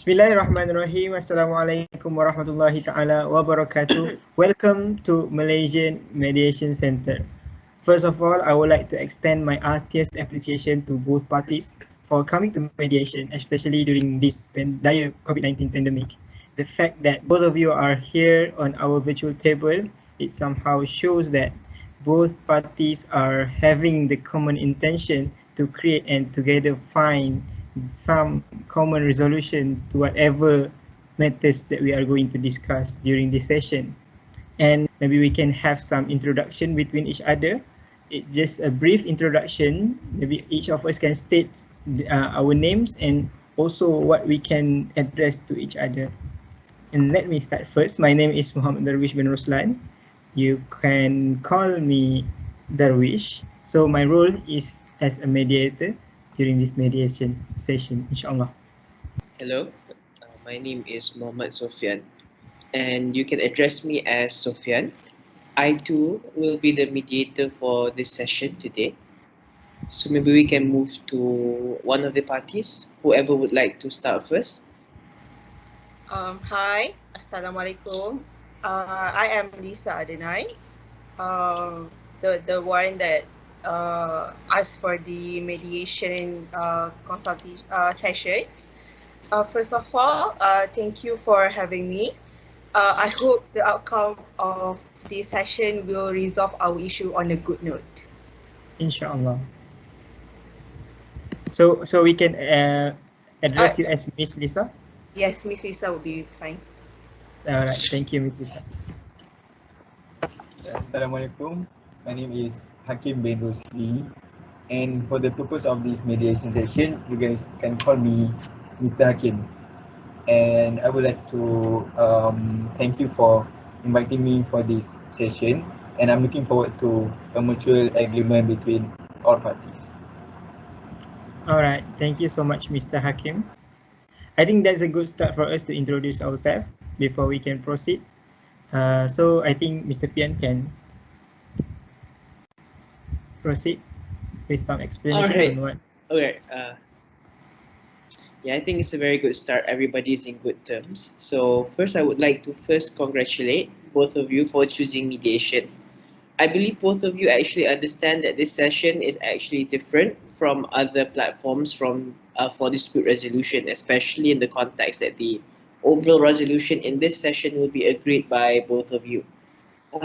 Bismillahirrahmanirrahim. Assalamualaikum warahmatullahi ta'ala wabarakatuh. Welcome to Malaysian Mediation Center. First of all, I would like to extend my heartiest appreciation to both parties for coming to mediation, especially during this dire COVID-19 pandemic. The fact that both of you are here on our virtual table, it somehow shows that both parties are having the common intention to create and together find some common resolution to whatever matters that we are going to discuss during this session. And maybe we can have some introduction between each other. It's just a brief introduction. Maybe each of us can state our names and also what we can address to each other. And let me start first. My name is Muhammad Darwish bin Ruslan. You can call me Darwish. So my role is as a mediator during this mediation session, inshallah. Hello, my name is Muhammad Sofyan, and you can address me as Sofyan. I too will be the mediator for this session today. So maybe we can move to one of the parties, whoever would like to start first. Hi, Assalamualaikum. I am Lisa Adenai, the one that asked for the mediation consultation session. First of all, thank you for having me. I hope the outcome of the session will resolve our issue on a good note. Inshallah. So we can address you as Miss Lisa? Yes, Miss Lisa will be fine. Alright, thank you, Miss Lisa. Assalamualaikum. My name is Hakim bin Rusli, and for the purpose of this mediation session, you guys can call me Mr. Hakim. And I would like to thank you for inviting me for this session, and I'm looking forward to a mutual agreement between all parties. Alright, thank you so much, Mr. Hakim. I think that's a good start for us to introduce ourselves before we can proceed. So I think Mr. Pian can proceed with some explanation on what. Okay. Yeah, I think it's a very good start. Everybody's in good terms. So first, I would like to congratulate both of you for choosing mediation. I believe both of you actually understand that this session is actually different from other platforms for dispute resolution, especially in the context that the overall resolution in this session will be agreed by both of you.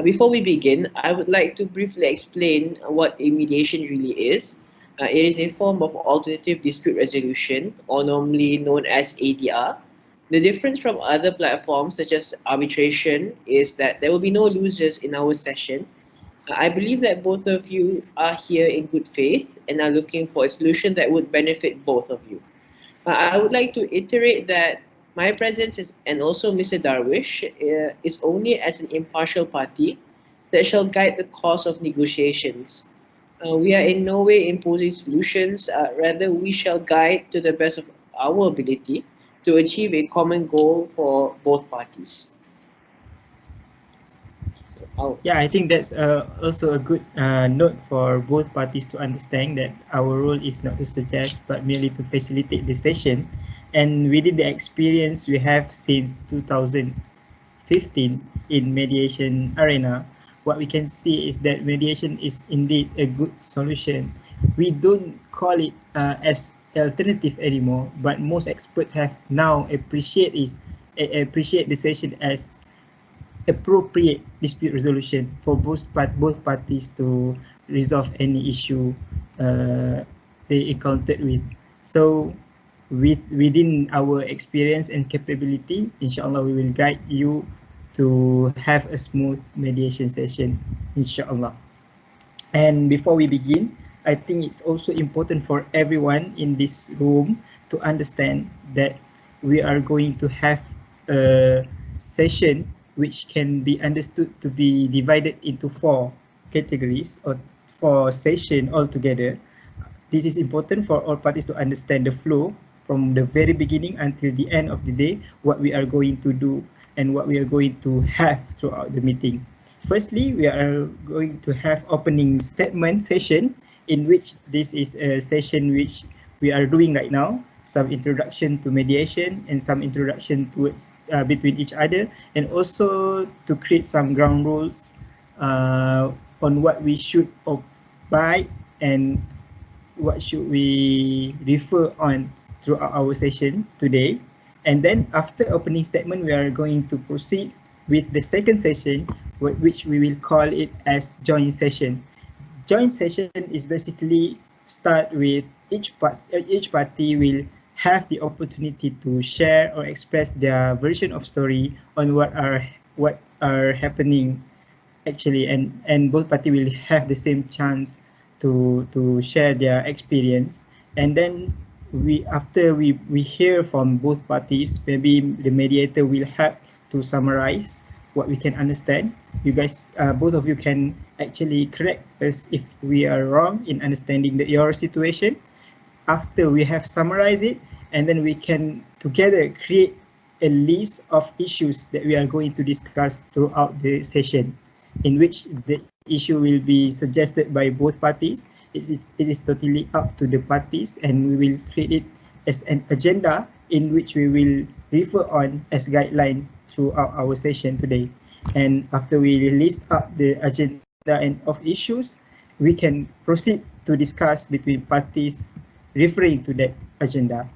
Before we begin, I would like to briefly explain what a mediation really is. It is a form of alternative dispute resolution, or normally known as ADR. The difference from other platforms such as arbitration is that there will be no losers in our session. I believe that both of you are here in good faith and are looking for a solution that would benefit both of you. I would like to iterate that my presence and also Mr. Darwish is only as an impartial party that shall guide the course of negotiations. We are in no way imposing solutions, rather we shall guide to the best of our ability to achieve a common goal for both parties. Yeah, I think that's also a good note for both parties to understand that our role is not to suggest but merely to facilitate the session. And within the experience we have since 2015 in mediation arena, what we can see is that mediation is indeed a good solution. We don't call it as alternative anymore, but most experts have now appreciate the session as appropriate dispute resolution for both parties to resolve any issue they encountered with. So within our experience and capability, inshallah we will guide you to have a smooth mediation session, inshallah. And before we begin, I think it's also important for everyone in this room to understand that we are going to have a session which can be understood to be divided into 4 categories or 4 sessions altogether. This is important for all parties to understand the flow from the very beginning until the end of the day, what we are going to do and what we are going to have throughout the meeting. Firstly, we are going to have opening statement session, in which this is a session which we are doing right now. some introduction to mediation and some introduction towards between each other, and also to create some ground rules on what we should abide and what should we refer on throughout our session today. And then after opening statement, we are going to proceed with the second session, which we will call it as joint session. Joint session is basically start with each party will have the opportunity to share or express their version of story on what are happening actually, and both party will have the same chance to share their experience. And then we hear from both parties, maybe the mediator will help to summarize what we can understand. You guys, both of you can actually correct us if we are wrong in understanding your situation. After we have summarized it, and then we can together create a list of issues that we are going to discuss throughout the session, in which the issue will be suggested by both parties. It is totally up to the parties, and we will create it as an agenda in which we will refer on as guideline throughout our session today. And after we list up the agenda and of issues, we can proceed to discuss between parties referring to that agenda.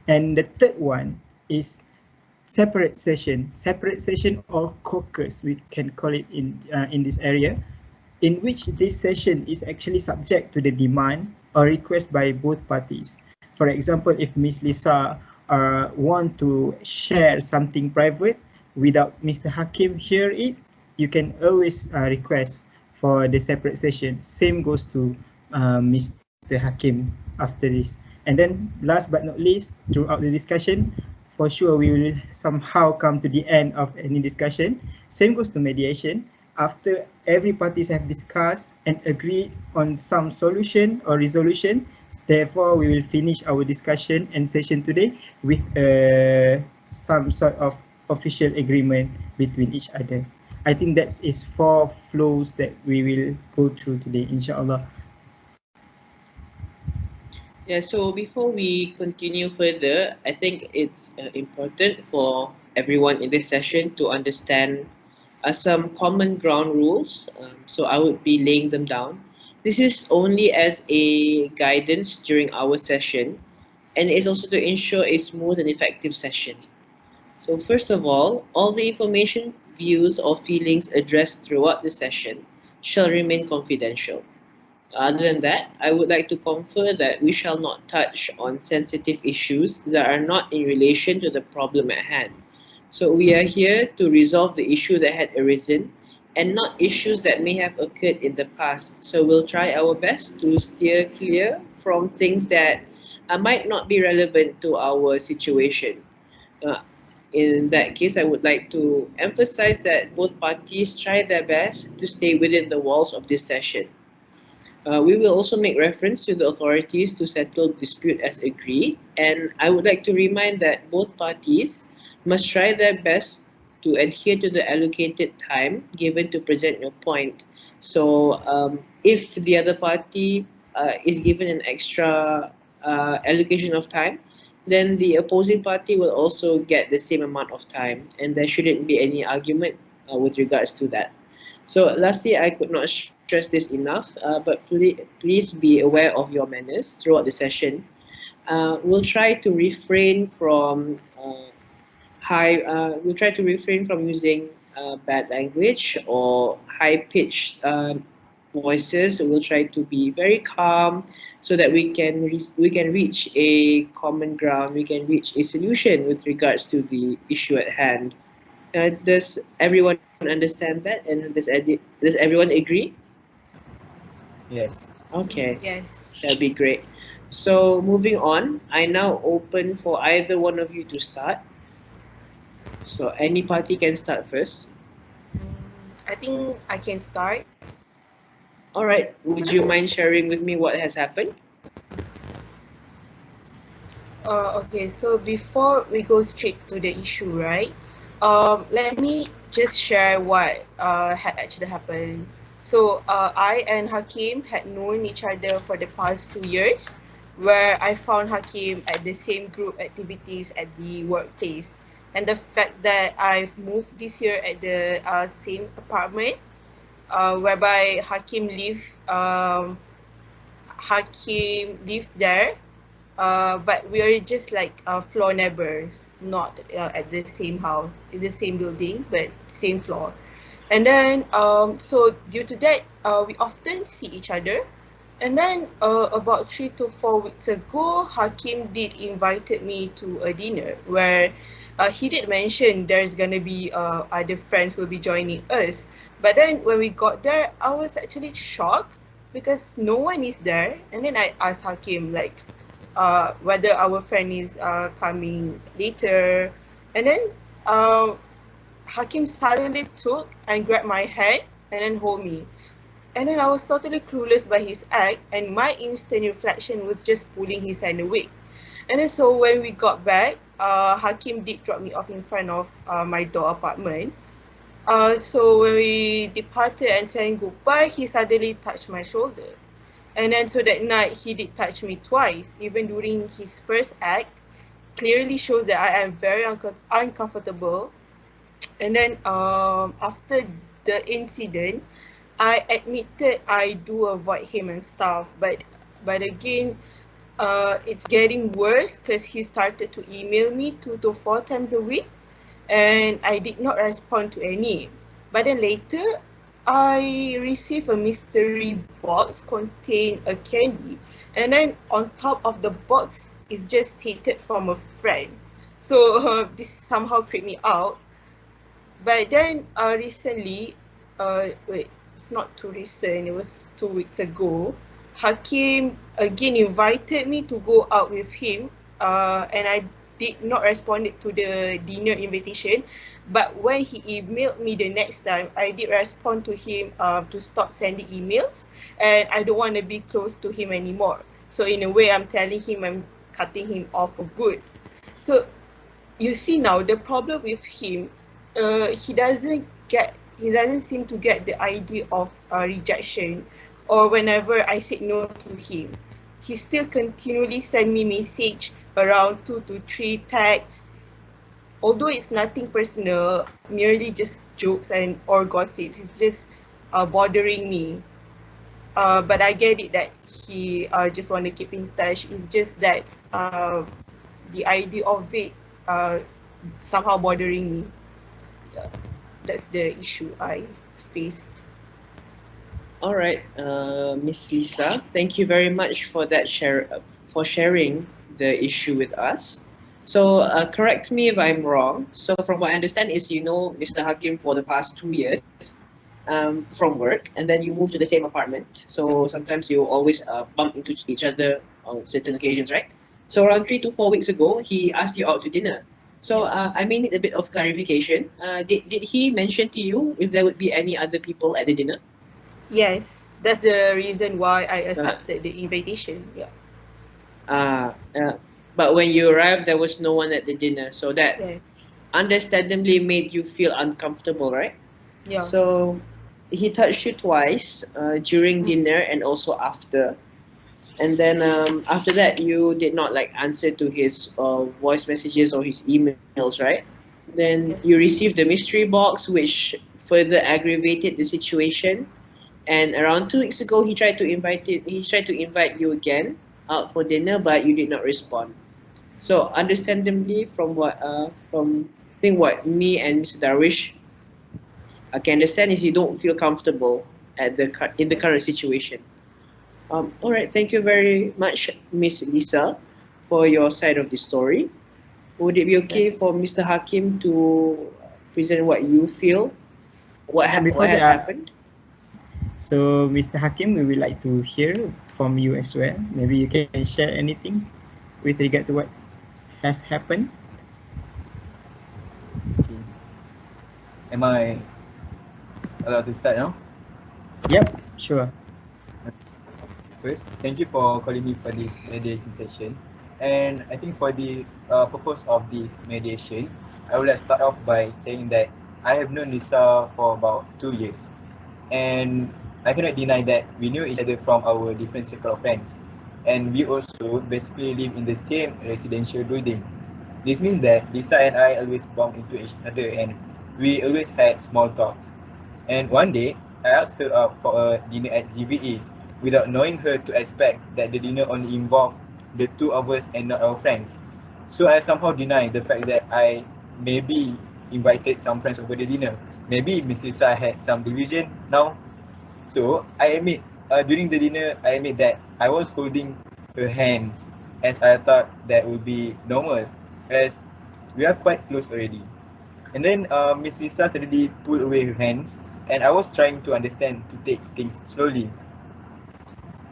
And the third one is separate session or caucus, we can call it in this area, in which this session is actually subject to the demand or request by both parties. For example, if Miss Lisa want to share something private without Mr. Hakim hear it, you can always request for the separate session. Same goes to Mr. Hakim after this. And then last but not least, throughout the discussion, for sure we will somehow come to the end of any discussion. Same goes to mediation. After every parties have discussed and agreed on some solution or resolution, therefore we will finish our discussion and session today with some sort of official agreement between each other. I think that is 4 flows that we will go through today, inshallah. Yeah, so before we continue further, I think it's important for everyone in this session to understand some common ground rules. So I would be laying them down. This is only as a guidance during our session, and it's also to ensure a smooth and effective session. So first of all the information, views, or feelings addressed throughout the session shall remain confidential. Other than that, I would like to confer that we shall not touch on sensitive issues that are not in relation to the problem at hand. So we are here to resolve the issue that had arisen and not issues that may have occurred in the past. So we'll try our best to steer clear from things that might not be relevant to our situation. Uh, in that case, I would like to emphasize that both parties try their best to stay within the walls of this session. We will also make reference to the authorities to settle dispute as agreed, and I would like to remind that both parties must try their best to adhere to the allocated time given to present your point. So if the other party is given an extra allocation of time, then the opposing party will also get the same amount of time, and there shouldn't be any argument with regards to that. So lastly, I could not stress this enough, but please be aware of your manners throughout the session. We'll try to refrain from we'll try to refrain from using bad language or high-pitched voices. So we'll try to be very calm so that we can reach a common ground. We can reach a solution with regards to the issue at hand. Does everyone understand that? And does everyone agree? Yes. Okay, Yes. that'd be great. So moving on, I now open for either one of you to start. So any party can start first. I think I can start. All right. Would you mind sharing with me what has happened? Okay, so before we go straight to the issue, right? Let me just share what had actually happened. So I and Hakim had known each other for the past 2 years. where I found Hakim at the same group activities at the workplace. And the fact that I've moved this year at the same apartment, whereby Hakim lived there, but we are just like floor neighbors, not at the same house, in the same building, but same floor. And then, so due to that, we often see each other. And then, about 3 to 4 weeks ago, Hakim did invited me to a dinner where he did mention there's gonna be other friends will be joining us. But then when we got there, I was actually shocked because no one is there. And then I asked Hakim like, whether our friend is coming later. And then, um, Hakim suddenly took and grabbed my hand and then hold me. And then I was totally clueless by his act, and my instant reflection was just pulling his hand away. And then so when we got back, Hakim did drop me off in front of my door apartment. So when we departed and saying goodbye, he suddenly touched my shoulder. And then so that night, he did touch me twice, even during his first act, clearly shows that I am very uncomfortable. And then after the incident, I admitted I do avoid him and stuff, but again, it's getting worse because he started to email me 2 to 4 times a week, and I did not respond to any. But then later, I received a mystery box contain a candy, and then on top of the box is just stated from a friend. So this somehow creeped me out. But then recently, wait, it's not too recent, it was 2 weeks ago. Hakim again invited me to go out with him, and I did not respond to the dinner invitation. But when he emailed me the next time, I did respond to him to stop sending emails, and I don't want to be close to him anymore. So in a way, I'm telling him I'm cutting him off for good. So you see now the problem with him, he doesn't seem to get the idea of rejection, or whenever I said no to him, he still continually send me message around 2 to 3 texts, although it's nothing personal, merely just jokes and or gossip. It's just bothering me. But I get it that he just want to keep in touch. It's just that the idea of it uh, somehow bothering me. Yeah, that's the issue I faced. All right, Miss Lisa, thank you very much for that for sharing the issue with us. So, correct me if I'm wrong. So, from what I understand, is you know Mr. Hakim for the past 2 years from work, and then you move to the same apartment. So sometimes you always bump into each other on certain occasions, right? So around 3 to 4 weeks ago, he asked you out to dinner. So I may need a bit of clarification. Did he mention to you if there would be any other people at the dinner? Yes, that's the reason why I Uh, accepted the invitation. Yeah. uh, uh, but when you arrived, there was no one at the dinner. So that Yes. understandably made you feel uncomfortable, right? Yeah. So he touched you twice during Mm. dinner and also after. And then after that, you did not like answer to his voice messages or his emails, right? Then you Yes. received the mystery box, which further aggravated the situation. And around 2 weeks ago, he tried to invite you again out for dinner, but you did not respond. So understandably, from I think what me and Mr. Darwish can understand is you don't feel comfortable in the current situation. All right, thank you very much, Miss Lisa, for your side of the story. Would it be okay Yes. for Mr. Hakim to present what you feel, Before what has that, happened? so Mr. Hakim, we would like to hear from you as well. Maybe you can share anything with regard to what has happened. Okay. Am I allowed to start now? Yep, sure. First, thank you for calling me for this mediation session. And I think for the purpose of this mediation, I would like to start off by saying that I have known Lisa for about 2 years. And I cannot deny that we knew each other from our different circle of friends. and we also basically live in the same residential building. This means that Lisa and I always bump into each other and we always had small talks. And one day, I asked her out for a dinner at GVE's without knowing her to expect that the dinner only involved the two of us and not our friends. So I somehow denied the fact that I maybe invited some friends over the dinner. Maybe Miss Lisa had some division now. So I admit, during the dinner, I admit that I was holding her hands as I thought that would be normal as we are quite close already. And then Miss Lisa suddenly pulled away her hands, and I was trying to understand to take things slowly.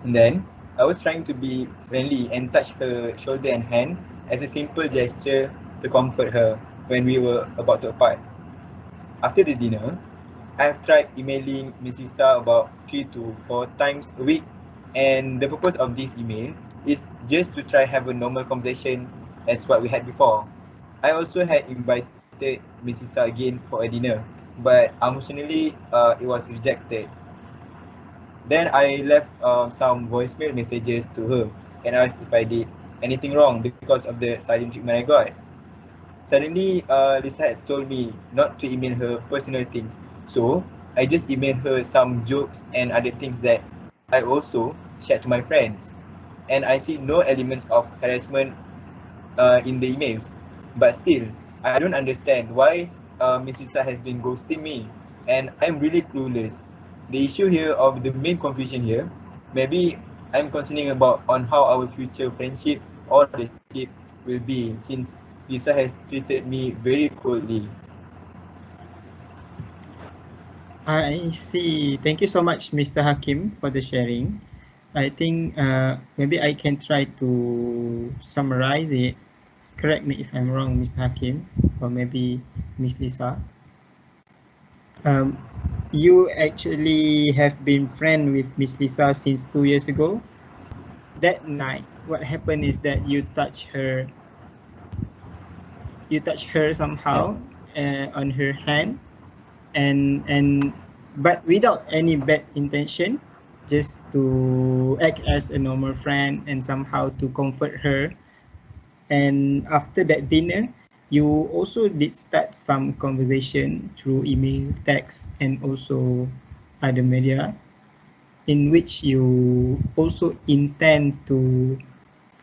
And then I was trying to be friendly and touch her shoulder and hand as a simple gesture to comfort her when we were about to apart. After the dinner, I have tried emailing Miss Lisa about 3 to 4 times a week, and the purpose of this email is just to try have a normal conversation as what we had before. I also had invited Miss Lisa again for a dinner, but unfortunately, it was rejected. Then I left some voicemail messages to her and asked if I did anything wrong because of the silent treatment I got. Suddenly, Lisa had told me not to email her personal things. So, I just emailed her some jokes and other things that I also shared to my friends. And I see no elements of harassment in the emails. But still, I don't understand why Miss Lisa has been ghosting me. And I'm really clueless. The issue here of the main confusion here, maybe I'm concerning about on how our future friendship or relationship will be since Lisa has treated me very coldly. I see. Thank you so much, Mr. Hakim, for the sharing. I think maybe I can try to summarize it. Correct me if I'm wrong, Mr. Hakim, or maybe Miss Lisa. Um, you actually have been friend with Miss Lisa since 2 years ago. That night, what happened is that you touch her somehow on her hand, and but without any bad intention, just to act as a normal friend and somehow to comfort her. And after that dinner, you also did start some conversation through email, text, and also other media, in which you also intend to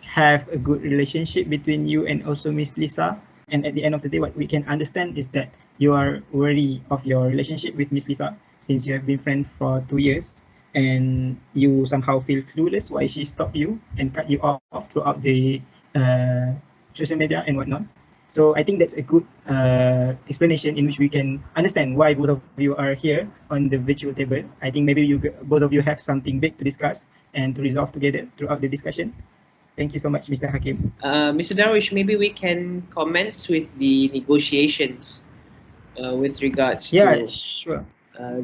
have a good relationship between you and also Miss Lisa. And at the end of the day, what we can understand is that you are worried of your relationship with Miss Lisa since you have been friends for 2 years, and you somehow feel clueless why she stopped you and cut you off throughout the uh, social media and whatnot. So I think that's a good explanation in which we can understand why both of you are here on the virtual table. I think maybe both of you have something big to discuss and to resolve together throughout the discussion. Thank you so much, Mr. Hakim. Mr. Darwish, maybe we can commence with the negotiations with regards Yeah, to sure.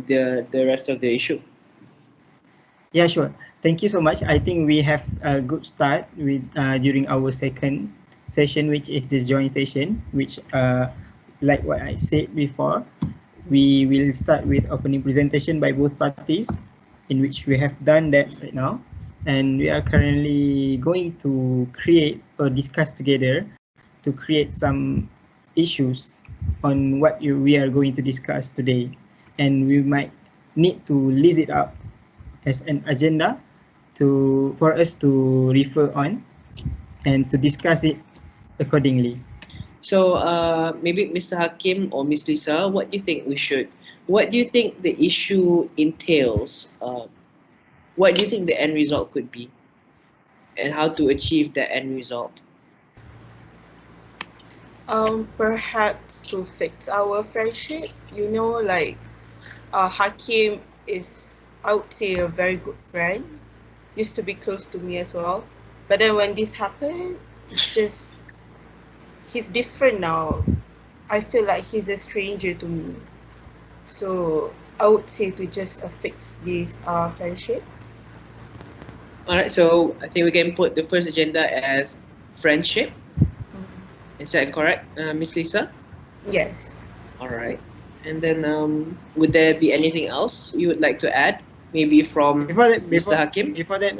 the rest of the issue. Yeah, sure. Thank you so much. I think we have a good start with during our second session, which is the joint session, which like what I said before, we will start with opening presentation by both parties, in which we have done that right now. And we are currently going to create or discuss together to create some issues on what we are going to discuss today. And we might need to list it up as an agenda for us to refer on and to discuss it accordingly. So maybe Mr. Hakim or Miss Lisa, what do you think we should? What do you think the issue entails? What do you think the end result could be, and how to achieve the end result? Perhaps to fix our friendship, like Hakim is, I would say, a very good friend. Used to be close to me as well. But then when this happened, it's just, he's different now. I feel like he's a stranger to me. So I would say to just fix this friendship. All right. So I think we can put the first agenda as friendship. Is that correct, Miss Lisa? Yes. All right. And then, would there be anything else you would like to add? Maybe from Mr. Hakim? Before that,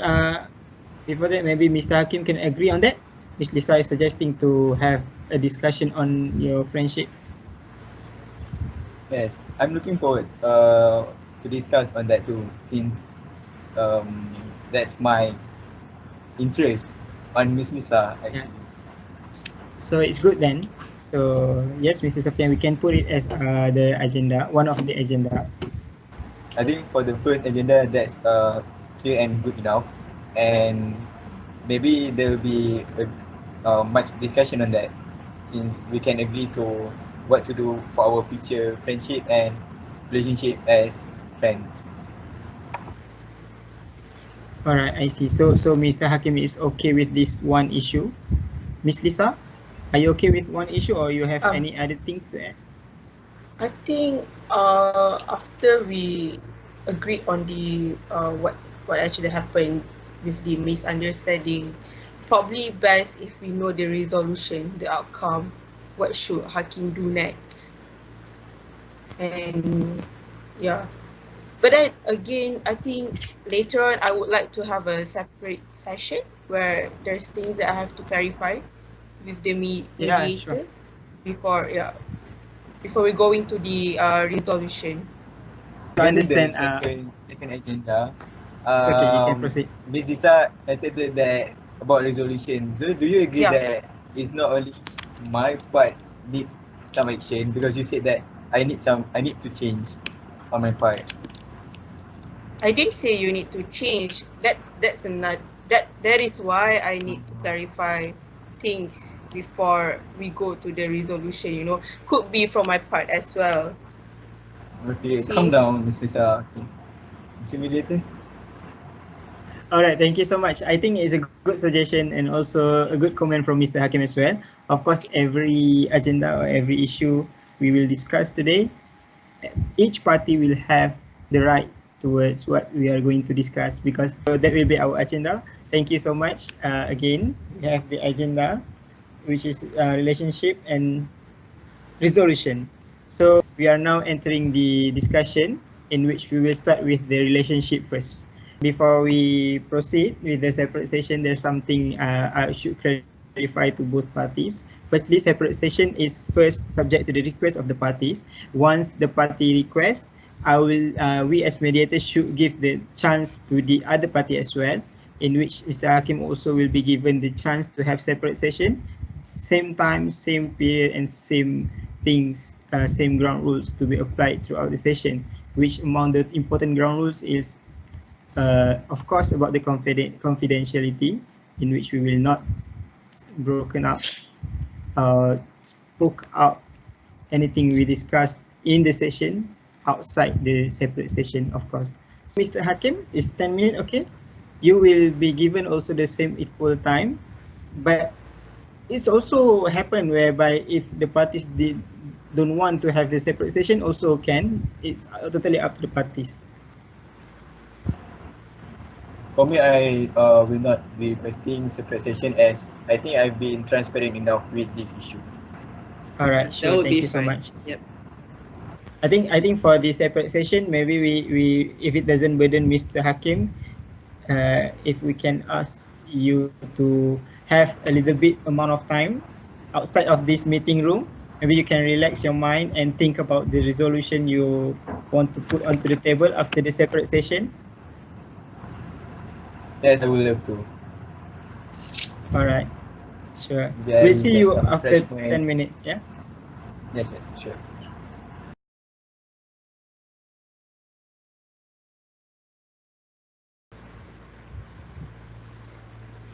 before that, maybe Mr. Hakim can agree on that. Miss Lisa is suggesting to have a discussion on your friendship. Yes, I'm looking forward to discuss on that too, since that's my interest on Miss Lisa Yeah. actually. So it's good then. So yes, Mr. Sofian, we can put it as the agenda, one of the agenda. I think for the first agenda, that's clear and good enough, and maybe there will be much discussion on that, since we can agree to what to do for our future friendship and relationship as friends. All right, I see. So Mr. Hakim is okay with this one issue. Miss Lisa, are you okay with one issue, or you have any other things there? I think after we agreed on the what actually happened with the misunderstanding, probably best if we know the resolution, the outcome, what should Hakim do next, and yeah. But then again, I think later on I would like to have a separate session where there's things that I have to clarify with the Yeah, sure. mediator before we go into the resolution. To Regarding the understand, second agenda, it's okay. You can proceed. Ms. Lisa has stated that about resolution. So do you agree Yeah. that it's not only my part needs some action, because you said that I need to change on my part. I didn't say you need to change. That's not that is why I need to clarify things before we go to the resolution. Could be from my part as well. Okay, calm See, down, Ms. Lisa. Okay. Simulator? All right, thank you so much. I think it's a good suggestion and also a good comment from Mr. Hakim as well. Of course, every agenda or every issue we will discuss today, each party will have the right towards what we are going to discuss, because that will be our agenda. Thank you so much. Again, we have the agenda, which is relationship and resolution. So we are now entering the discussion, in which we will start with the relationship first. Before we proceed with the separate session, there's something I should clarify to both parties. Firstly, separate session is first subject to the request of the parties. Once the party requests, we as mediators should give the chance to the other party as well, in which Mr. Hakim also will be given the chance to have separate session, same time, same period, and same things, same ground rules to be applied throughout the session. Which among the important ground rules is, of course, about the confidentiality, in which we will not broken up, spoke out anything we discussed in the session outside the separate session, of course. So, Mr. Hakim, is 10 minutes okay? You will be given also the same equal time, but it's also happened whereby if the parties don't want to have the separate session, also can. It's totally up to the parties. For me, I will not be requesting separate session, as I think I've been transparent enough with this issue. All right, That sure. would Thank be you so fine. much. Yep. I think for the separate session, maybe we if it doesn't burden Mr. Hakim, if we can ask you to have a little bit amount of time outside of this meeting room. Maybe you can relax your mind and think about the resolution you want to put onto the table after the separate session. Yes, I would love to. All right, sure. We'll Then see get you some fresh after mind. 10 minutes, yeah? Yes, yes, sure.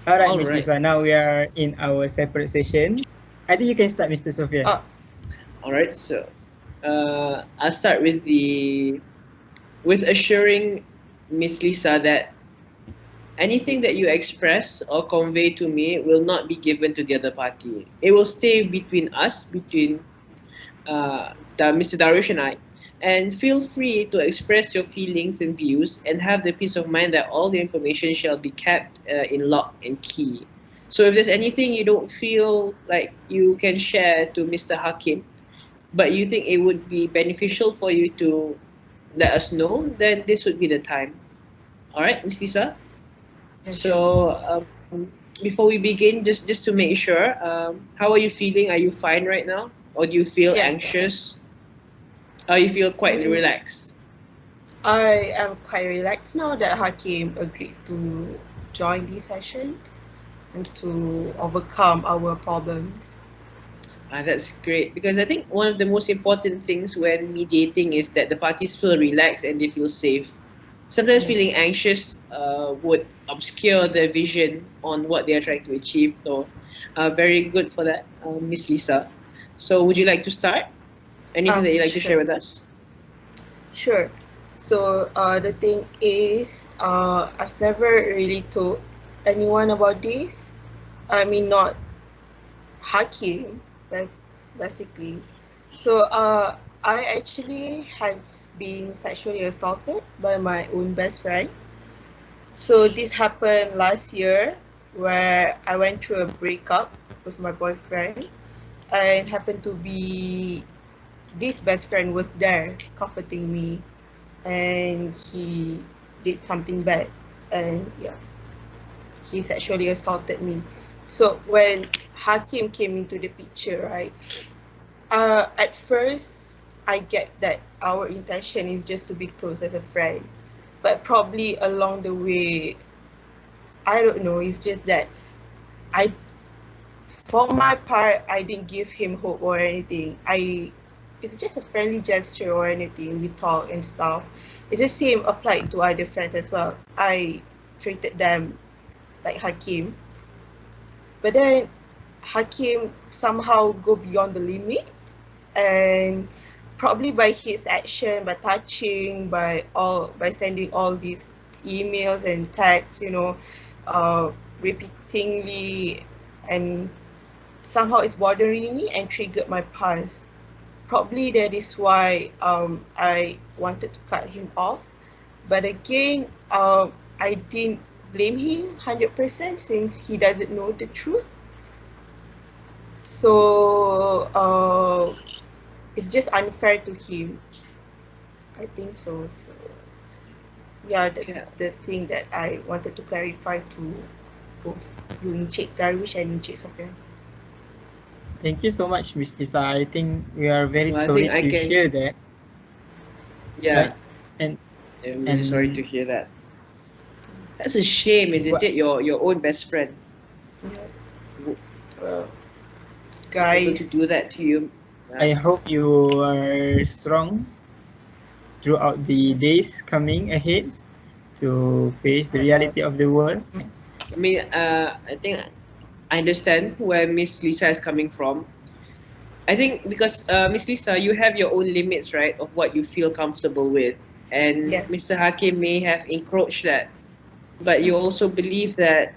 All right, All Miss right. Lisa, now we are in our separate session. I think you can start, Mr. Sofian. All right. So, I'll start with assuring Miss Lisa that anything that you express or convey to me will not be given to the other party. It will stay between us, between Mr. Darwish and I. And feel free to express your feelings and views and have the peace of mind that all the information shall be kept in lock and key. So if there's anything you don't feel like you can share to Mr. Hakim, but you think it would be beneficial for you to let us know, then this would be the time. All right, Miss Lisa? So before we begin, just to make sure, how are you feeling? Are you fine right now, or do you feel Yes, anxious? Or you feel quite mm, relaxed? I am quite relaxed now that Hakim agreed to join these sessions and to overcome our problems. That's great, because I think one of the most important things when mediating is that the parties feel relaxed and they feel safe. Sometimes Yeah. feeling anxious would obscure their vision on what they are trying to achieve. So, very good for that, Miss Lisa. So, would you like to start? Anything that you'd like to Sure, share with us? sure. So the thing is, I've never really told anyone about this. I mean, not Hakim, bas- basically. So I actually have been sexually assaulted by my own best friend. So this happened last year where I went through a breakup with my boyfriend and happened to be this best friend was there comforting me and he did something bad and yeah, he sexually assaulted me. So when Hakim came into the picture, right? At first I get that our intention is just to be close as a friend, but probably along the way, I don't know. It's just that I, for my part, I didn't give him hope or anything. It's just a friendly gesture or anything. We talk and stuff. It's the same applied to other friends as well. I treated them like Hakim, but then Hakim somehow go beyond the limit, and probably by his action, by touching, by sending all these emails and texts, uh, repeatedly, and somehow it's bothering me and triggered my past. Probably that is why I wanted to cut him off. But again, I didn't blame him 100% since he doesn't know the truth. So it's just unfair to him. I think so. So yeah, that's Okay. the thing that I wanted to clarify to both you Encik Darwish and Encik Sofian. Thank you so much, Miss Lisa. I think we are very Well, I think sorry I to can. hear that, Yeah, right? And I'm really sorry to and hear that. That's a shame, isn't what it? Your own best friend Yeah. w- Well, able to guys, do that to you. I hope you are strong throughout the days coming ahead to face the I am. reality of the world. I mean, I think I understand where Miss Lisa is coming from. I think because Miss Lisa, you have your own limits, right, of what you feel comfortable with, and Yes. Mr. Hakim may have encroached that, but you also believe that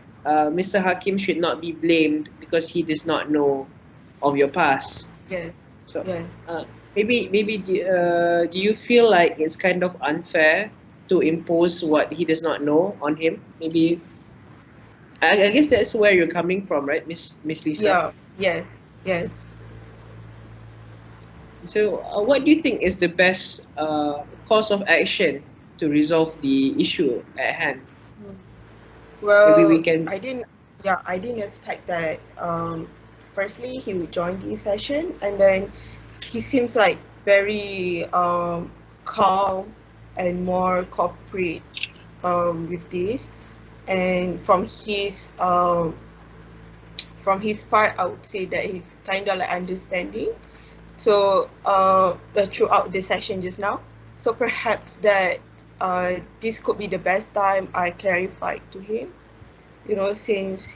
Mr. Hakim should not be blamed because he does not know of your past. Yes. So Yes. uh, maybe do you feel like it's kind of unfair to impose what he does not know on him? Maybe I guess that's where you're coming from, right, Miss Lisa? Yeah. Yes. Yes. So, what do you think is the best course of action to resolve the issue at hand? Hmm. Maybe we Well, can. I didn't. Yeah, I didn't expect that. Firstly, he would join this session, and then he seems like very calm and more corporate with this. And from his part, I would say that he's kind of like understanding. So throughout the session just now, so perhaps that this could be the best time I clarified to him. Since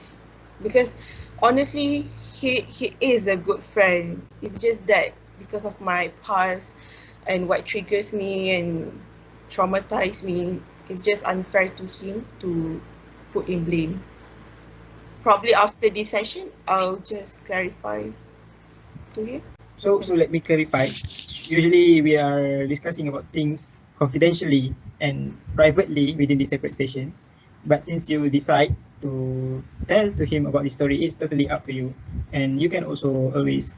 because honestly, he is a good friend. It's just that because of my past and what triggers me and traumatize me, it's just unfair to him to put in blame. Probably after this session, I'll just clarify to him. So let me clarify. Usually we are discussing about things confidentially and privately within the separate session. But since you decide to tell to him about the story, it's totally up to you. And you can also always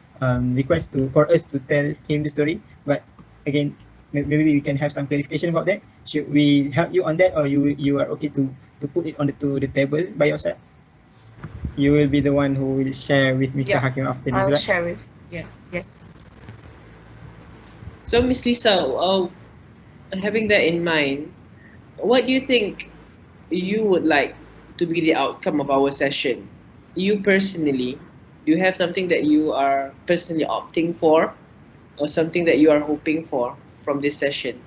request for us to tell him the story. But again, maybe we can have some clarification about that. Should we help you on that, or you are okay to to put it on to the table by yourself. You will be the one who will share with Mr. Yeah, Hakim after this, I'll right? share with. Yeah, yes. So, Miss Lisa, having that in mind, what do you think you would like to be the outcome of our session? You personally, do you have something that you are personally opting for, or something that you are hoping for from this session?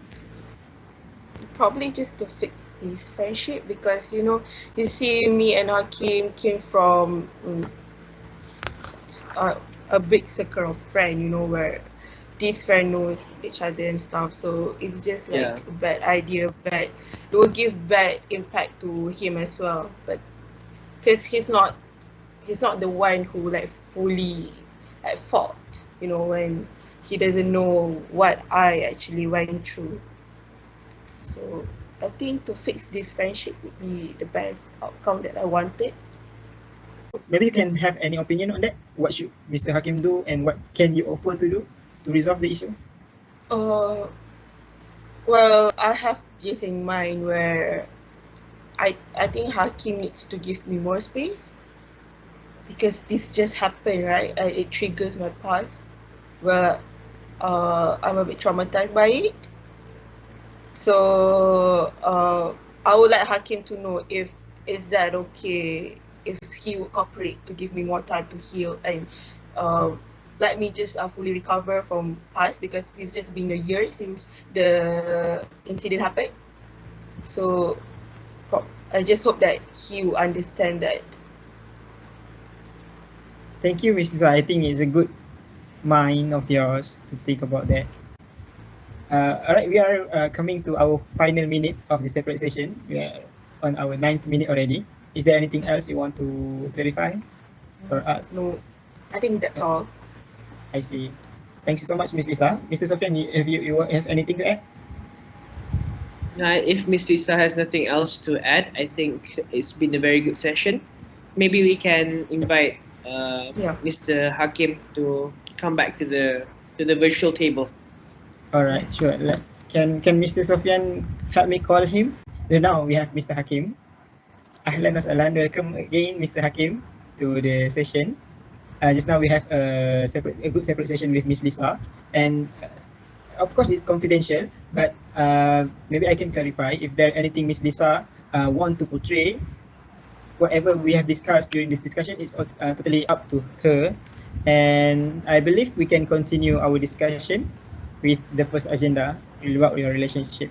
Probably just to fix this friendship because you see, me and Hakim came from a big circle of friend, where this friend knows each other and stuff. So it's just like Yeah. a bad idea, but it will give bad impact to him as well. But because he's not the one who like fully at fault, when he doesn't know what I actually went through. So I think to fix this friendship would be the best outcome that I wanted. Maybe you can have any opinion on that. What should Mr. Hakim do, and what can you offer to do to resolve the issue? Uh, well, I have this in mind where I think Hakim needs to give me more space because this just happened, right? It triggers my past where I'm a bit traumatized by it. So I would like Hakim to know if is that okay if he would cooperate to give me more time to heal and uh, let me just fully recover from past because it's just been a year since the incident happened. So I just hope that he will understand that. Thank you, Mr. Zah. I think it's a good mind of yours to think about that. All right, we are coming to our final minute of the separate session. We are on our 9th minute already. Is there anything else you want to clarify for us? No, I think that's all. I see. Thank you so much, Miss Lisa. Mr. Sofian, you have anything to add? If Miss Lisa has nothing else to add, I think it's been a very good session. Maybe we can invite Yeah. Mr. Hakim to come back to the virtual table. All right, Yes. sure. Can Mr. Sofian help me call him? Now we have Mr. Hakim. Ahlan wa sahlan. Welcome again, Mr. Hakim, to the session. Just now we have a good separate session with Miss Lisa, and of course it's confidential. But maybe I can clarify if there anything Miss Lisa want to portray. Whatever we have discussed during this discussion, it's totally up to her. And I believe we can continue our discussion with the first agenda about your relationship.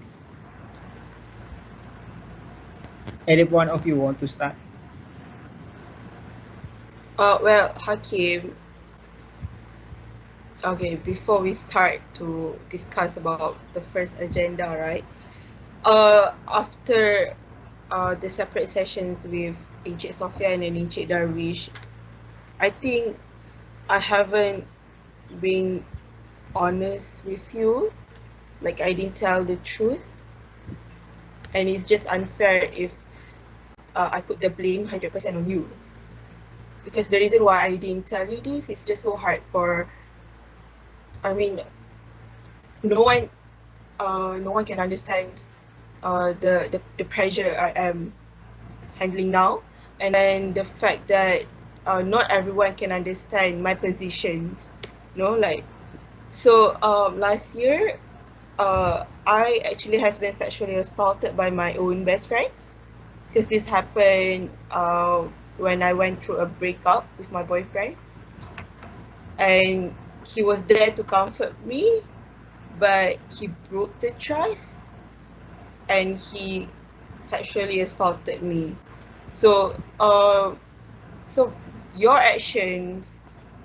Any one of you want to start? Well, Hakim, okay, before we start to discuss about the first agenda, right? After the separate sessions with Encik Sofian and Encik Darwish, I think I haven't been honest with you. Like I didn't tell the truth, and it's just unfair if I put the blame 100% on you. Because the reason why I didn't tell you this is just so hard for. I mean, no one, no one can understand the pressure I am handling now, and then the fact that not everyone can understand my position. Like so. Last year, I actually has been sexually assaulted by my own best friend because this happened when I went through a breakup with my boyfriend, and he was there to comfort me, but he broke the trust and he sexually assaulted me. So, so your actions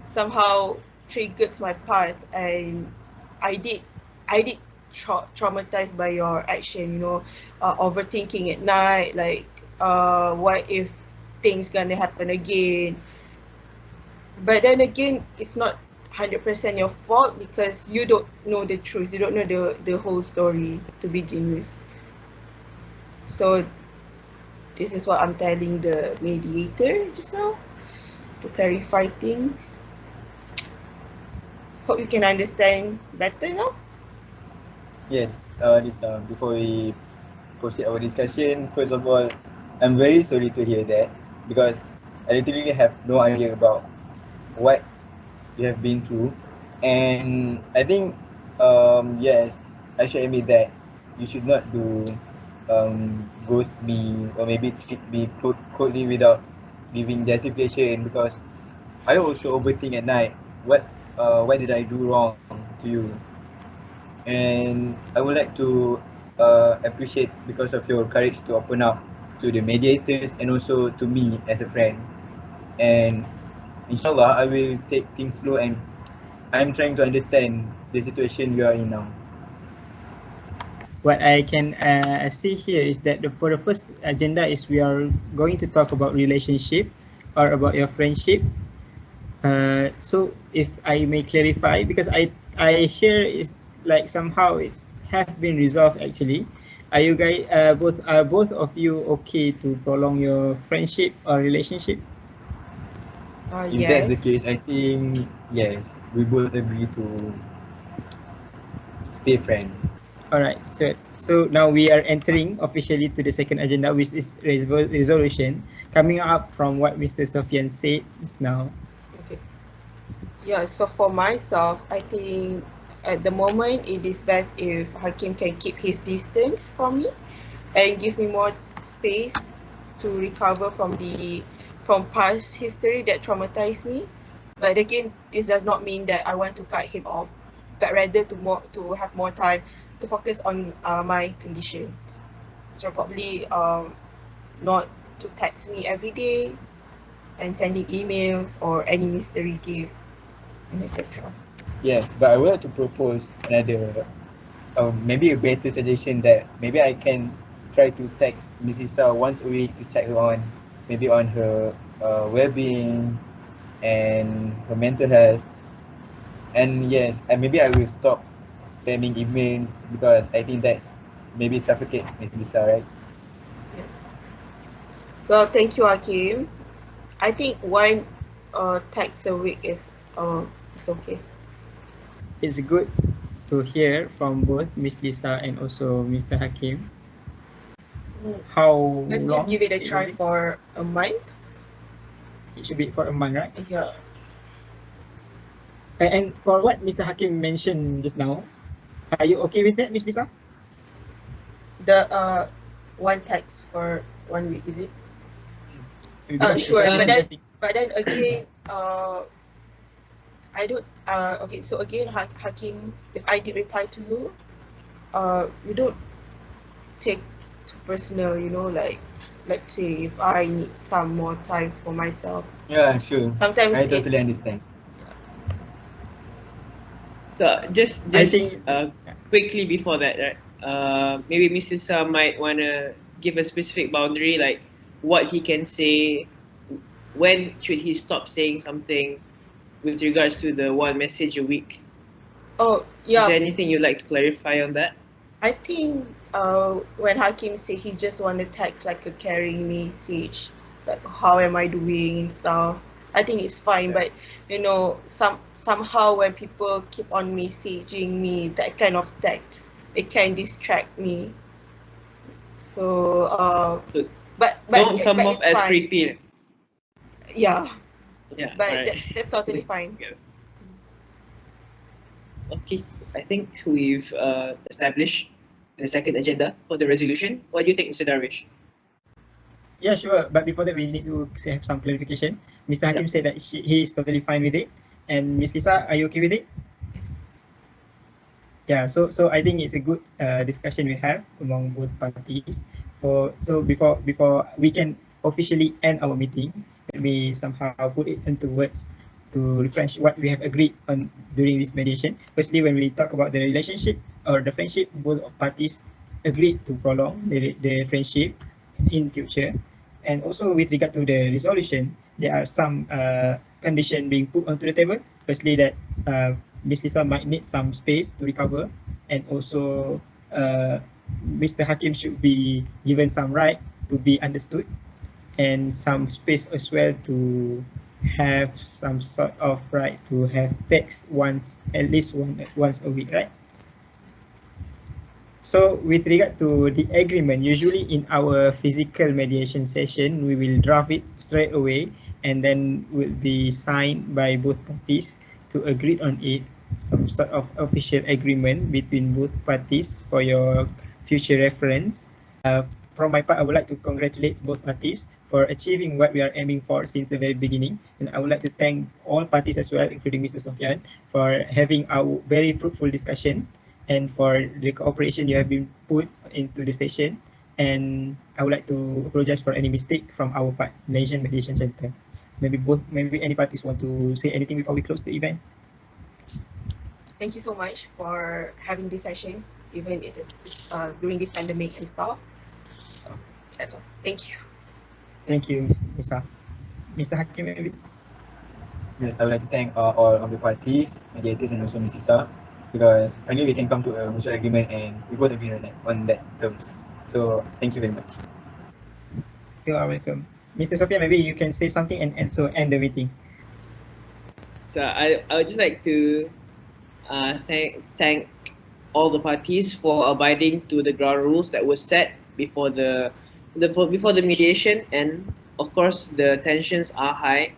somehow triggered my past, and I did, I did traumatized by your action. Overthinking at night, like, what if things gonna happen again? But then again, it's not 100% your fault because you don't know the truth. You don't know the whole story to begin with. So this is what I'm telling the mediator just now to clarify things. Hope you can understand better now. Yes, this before we proceed our discussion, first of all, I'm very sorry to hear that because I literally have no idea about what you have been through, and I think yes, I should admit that you should not do ghost me or maybe treat me coldly without giving justification because I also overthink at night. What did I do wrong to you? And I would like to appreciate because of your courage to open up to the mediators and also to me as a friend. And inshallah, I will take things slow and I'm trying to understand the situation you are in now. What I can see here is that for the first agenda is we are going to talk about relationship or about your friendship. So if I may clarify, because I hear is like somehow it's have been resolved actually. Are you guys both of you okay to prolong your friendship or relationship? If that's the Yes. case, I think yes, we both agree to stay friend. All right. So now we are entering officially to the second agenda, which is resolution, coming up from what Mr. Sofian said just now. Okay. Yeah, so for myself, I think at the moment it is best if Hakim can keep his distance from me and give me more space to recover from past history that traumatized me. But again, this does not mean that I want to cut him off, but rather to have more time to focus on my conditions. So probably not to text me every day and sending emails or any mystery gift and etc. Yes, but I would like to propose another, maybe a better suggestion that maybe I can try to text Mrs. Sa once a week to check her on, maybe on her well-being and her mental health. And yes, and maybe I will stop spamming emails because I think that's maybe suffocates Miss Lisa, right? Yeah. Well, thank you, Hakim. I think one text a week is okay. It's good to hear from both Miss Lisa and also Mr. Hakim. Mm. How Let's just long give it a it will try be? for a month. It should be for a month, right? Yeah. And for what Mr. Hakim mentioned just now, are you okay with that, Miss Lisa? The one text for 1 week, is it? Because Sure. because But he's Um, then suggesting. but then again, I don't okay, so again Hakim, if I did reply to you, you don't take too personal, like let's say if I need some more time for myself. Yeah, sure. Sometimes I totally it's understand. so just I just think uh, quickly before that, right? Maybe Mrs. Sa might wanna give a specific boundary, like what he can say, when should he stop saying something with regards to the one message a week. oh Is yeah, there anything you'd like to clarify on that? I think when Hakim said he just want to text like a caring message, like how am I doing and stuff. I think it's fine, Yeah. but somehow when people keep on messaging me that kind of text, it can distract me. So So but but don't come but off it's as fine. creepy. Yeah, Yeah, all but right. that's totally fine. Yeah. Okay, I think we've established the second agenda for the resolution. What do you think, Mr. Darwish? yeah, sure. But before that, we need to have some clarification. Mr. Yeah. Hakim said that he is totally fine with it. And Miss Lisa, are you okay with it? Yes. Yeah. So I think it's a good discussion we have among both parties. Before we can officially end our meeting, let me somehow put it into words to refresh what we have agreed on during this mediation. Firstly, when we talk about the relationship or the friendship, both parties agreed to prolong the friendship in future. And also with regard to the resolution, there are some condition being put onto the table. Firstly, that Miss Lisa might need some space to recover, and also Mr. Hakim should be given some right to be understood, and some space as well to have some sort of right to have text once, at least once a week, right? So with regard to the agreement, usually in our physical mediation session, we will draft it straight away and then will be signed by both parties to agree on it, some sort of official agreement between both parties for your future reference. From my part, I would like to congratulate both parties for achieving what we are aiming for since the very beginning. And I would like to thank all parties as well, including Mr. Sofyan, for having our very fruitful discussion and for the cooperation you have been put into the session. And I would like to apologize for any mistake from our part, Malaysian Mediation Center. Maybe any parties want to say anything before we close the event. Thank you so much for having this session, even it's during this pandemic and stuff. That's all. Thank you. Thank you, Mr. Mr. Hakim, maybe. Yes, I would like to thank all of the parties, mediators, and also Ms. Isa, because finally we can come to a mutual agreement and we both agree on that terms. So thank you very much. You are welcome. Mr. Sofyan, maybe you can say something and so end the meeting. So I would just like to thank all the parties for abiding to the ground rules that were set before before the mediation, and of course the tensions are high,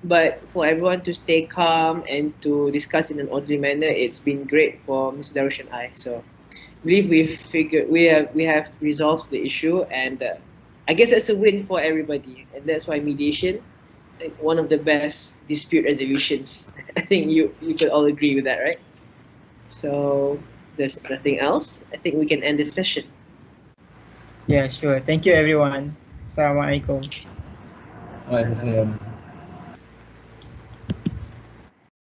but for everyone to stay calm and to discuss in an orderly manner, it's been great for Mr. Darush and I. So I believe we have resolved the issue, and I guess that's a win for everybody, and that's why mediation, like, one of the best dispute resolutions. I think you could all agree with that, right? So there's nothing else. I think we can end this session. Yeah, sure. Thank you, everyone. Assalamualaikum. Alright,